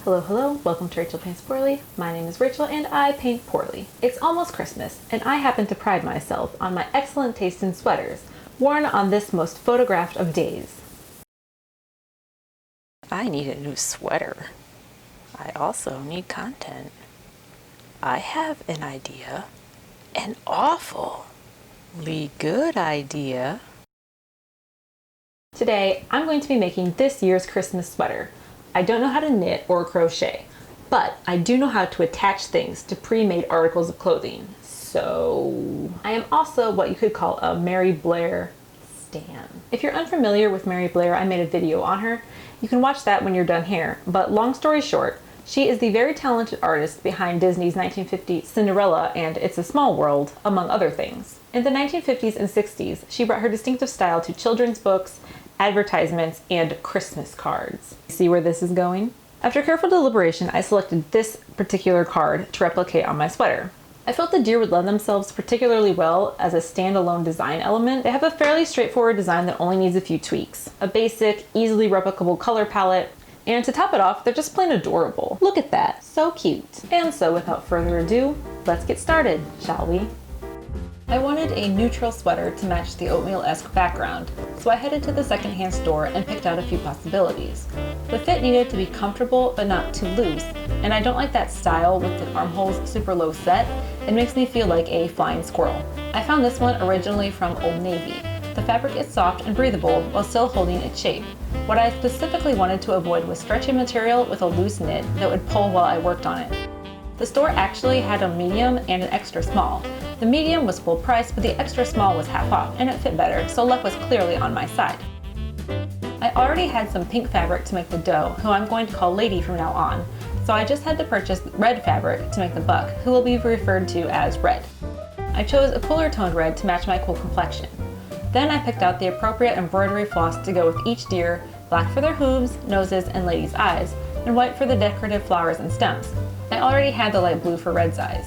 Hello, hello, welcome to Rachel Paints Poorly. My name is Rachel and I paint poorly. It's almost Christmas and I happen to pride myself on my excellent taste in sweaters, worn on this most photographed of days. I need a new sweater. I also need content. I have an idea, an awfully good idea. Today, I'm going to be making this year's Christmas sweater. I don't know how to knit or crochet, but I do know how to attach things to pre-made articles of clothing. So I am also what you could call a Mary Blair stan. If you're unfamiliar with Mary Blair, I made a video on her. You can watch that when you're done here, but long story short, she is the very talented artist behind Disney's 1950 Cinderella and It's a Small World, among other things. In the 1950s and 60s, she brought her distinctive style to children's books, advertisements, and Christmas cards. See where this is going? After careful deliberation, I selected this particular card to replicate on my sweater. I felt the deer would lend themselves particularly well as a standalone design element. They have a fairly straightforward design that only needs a few tweaks. A basic, easily replicable color palette, and to top it off, they're just plain adorable. Look at that, so cute. And so without further ado, let's get started, shall we? I wanted a neutral sweater to match the oatmeal-esque background, so I headed to the secondhand store and picked out a few possibilities. The fit needed to be comfortable but not too loose, and I don't like that style with the armholes super low set. It makes me feel like a flying squirrel. I found this one originally from Old Navy. The fabric is soft and breathable while still holding its shape. What I specifically wanted to avoid was stretchy material with a loose knit that would pull while I worked on it. The store actually had a medium and an extra small. The medium was full price, but the extra small was half off, and it fit better, so luck was clearly on my side. I already had some pink fabric to make the doe, who I'm going to call Lady from now on, so I just had to purchase red fabric to make the buck, who will be referred to as Red. I chose a cooler toned red to match my cool complexion. Then I picked out the appropriate embroidery floss to go with each deer, black for their hooves, noses, and Lady's eyes, and white for the decorative flowers and stems. I already had the light blue for Red's eyes.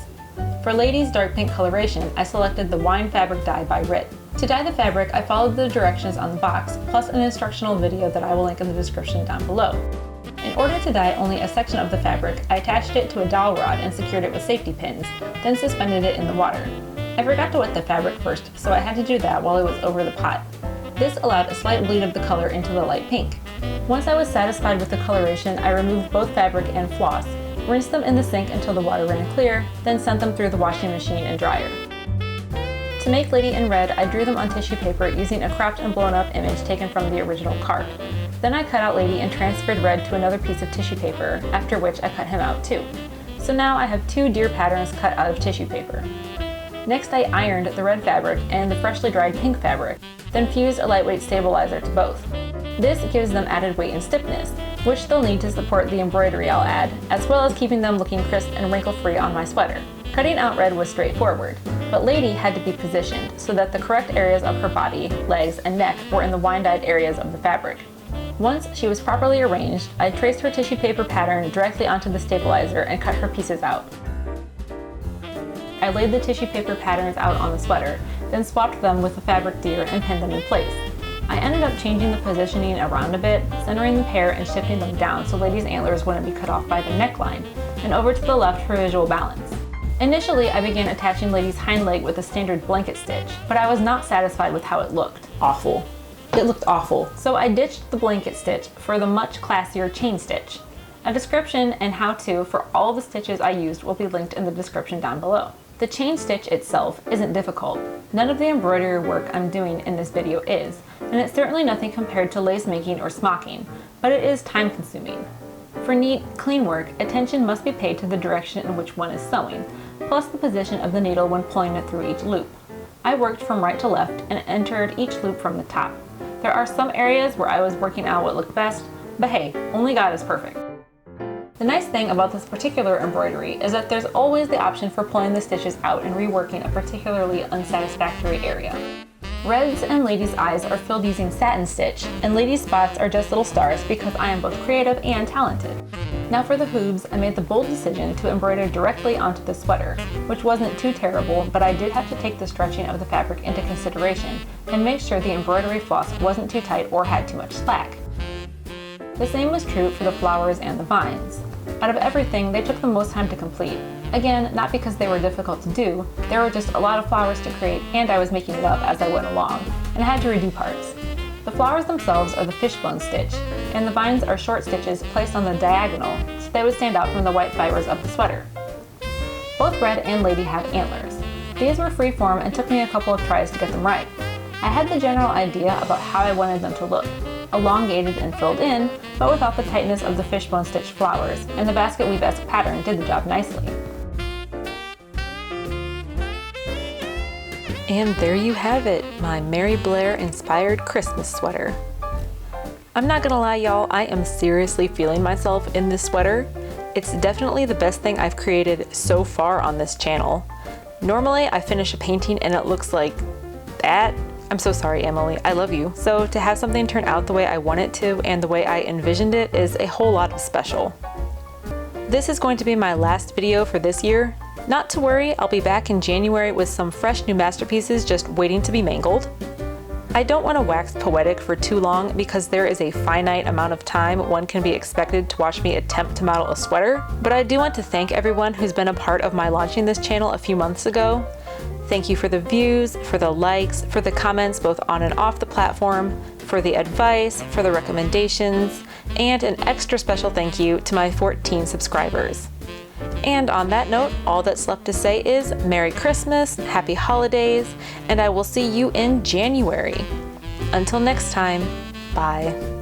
For Lady's dark pink coloration, I selected the wine fabric dye by Rit. To dye the fabric, I followed the directions on the box, plus an instructional video that I will link in the description down below. In order to dye only a section of the fabric, I attached it to a dowel rod and secured it with safety pins, then suspended it in the water. I forgot to wet the fabric first, so I had to do that while it was over the pot. This allowed a slight bleed of the color into the light pink. Once I was satisfied with the coloration, I removed both fabric and floss, rinsed them in the sink until the water ran clear, then sent them through the washing machine and dryer. To make Lady in Red, I drew them on tissue paper using a cropped and blown up image taken from the original card. Then I cut out Lady and transferred Red to another piece of tissue paper, after which I cut him out too. So now I have two deer patterns cut out of tissue paper. Next I ironed the red fabric and the freshly dried pink fabric, then fused a lightweight stabilizer to both. This gives them added weight and stiffness, which they'll need to support the embroidery I'll add, as well as keeping them looking crisp and wrinkle-free on my sweater. Cutting out Red was straightforward, but Lady had to be positioned so that the correct areas of her body, legs, and neck were in the wine-dyed areas of the fabric. Once she was properly arranged, I traced her tissue paper pattern directly onto the stabilizer and cut her pieces out. I laid the tissue paper patterns out on the sweater, then swapped them with the fabric deer and pinned them in place. I ended up changing the positioning around a bit, centering the pair and shifting them down so Lady's antlers wouldn't be cut off by the neckline, and over to the left for visual balance. Initially, I began attaching Lady's hind leg with a standard blanket stitch, but I was not satisfied with how it looked. Awful. It looked awful. So I ditched the blanket stitch for the much classier chain stitch. A description and how-to for all the stitches I used will be linked in the description down below. The chain stitch itself isn't difficult. None of the embroidery work I'm doing in this video is, and it's certainly nothing compared to lace making or smocking, but it is time consuming. For neat, clean work, attention must be paid to the direction in which one is sewing, plus the position of the needle when pulling it through each loop. I worked from right to left and entered each loop from the top. There are some areas where I was working out what looked best, but hey, only God is perfect. The nice thing about this particular embroidery is that there's always the option for pulling the stitches out and reworking a particularly unsatisfactory area. Red's and Lady's eyes are filled using satin stitch, and Lady's spots are just little stars because I am both creative and talented. Now for the hooves, I made the bold decision to embroider directly onto the sweater, which wasn't too terrible, but I did have to take the stretching of the fabric into consideration and make sure the embroidery floss wasn't too tight or had too much slack. The same was true for the flowers and the vines. Out of everything, they took the most time to complete. Again, not because they were difficult to do, there were just a lot of flowers to create and I was making it up as I went along, and I had to redo parts. The flowers themselves are the fishbone stitch, and the vines are short stitches placed on the diagonal so they would stand out from the white fibers of the sweater. Both Red and Lady have antlers. These were freeform and took me a couple of tries to get them right. I had the general idea about how I wanted them to look, elongated and filled in, but without the tightness of the fishbone stitch flowers, and the basket weave-esque pattern did the job nicely. And there you have it, my Mary Blair inspired Christmas sweater. I'm not gonna lie y'all, I am seriously feeling myself in this sweater. It's definitely the best thing I've created so far on this channel. Normally I finish a painting and it looks like that. I'm so sorry, Emily, I love you. So to have something turn out the way I want it to and the way I envisioned it is a whole lot of special. This is going to be my last video for this year. Not to worry, I'll be back in January with some fresh new masterpieces just waiting to be mangled. I don't want to wax poetic for too long because there is a finite amount of time one can be expected to watch me attempt to model a sweater, but I do want to thank everyone who's been a part of my launching this channel a few months ago. Thank you for the views, for the likes, for the comments both on and off the platform, for the advice, for the recommendations, and an extra special thank you to my 14 subscribers. And on that note, all that's left to say is Merry Christmas, Happy Holidays, and I will see you in January. Until next time, bye.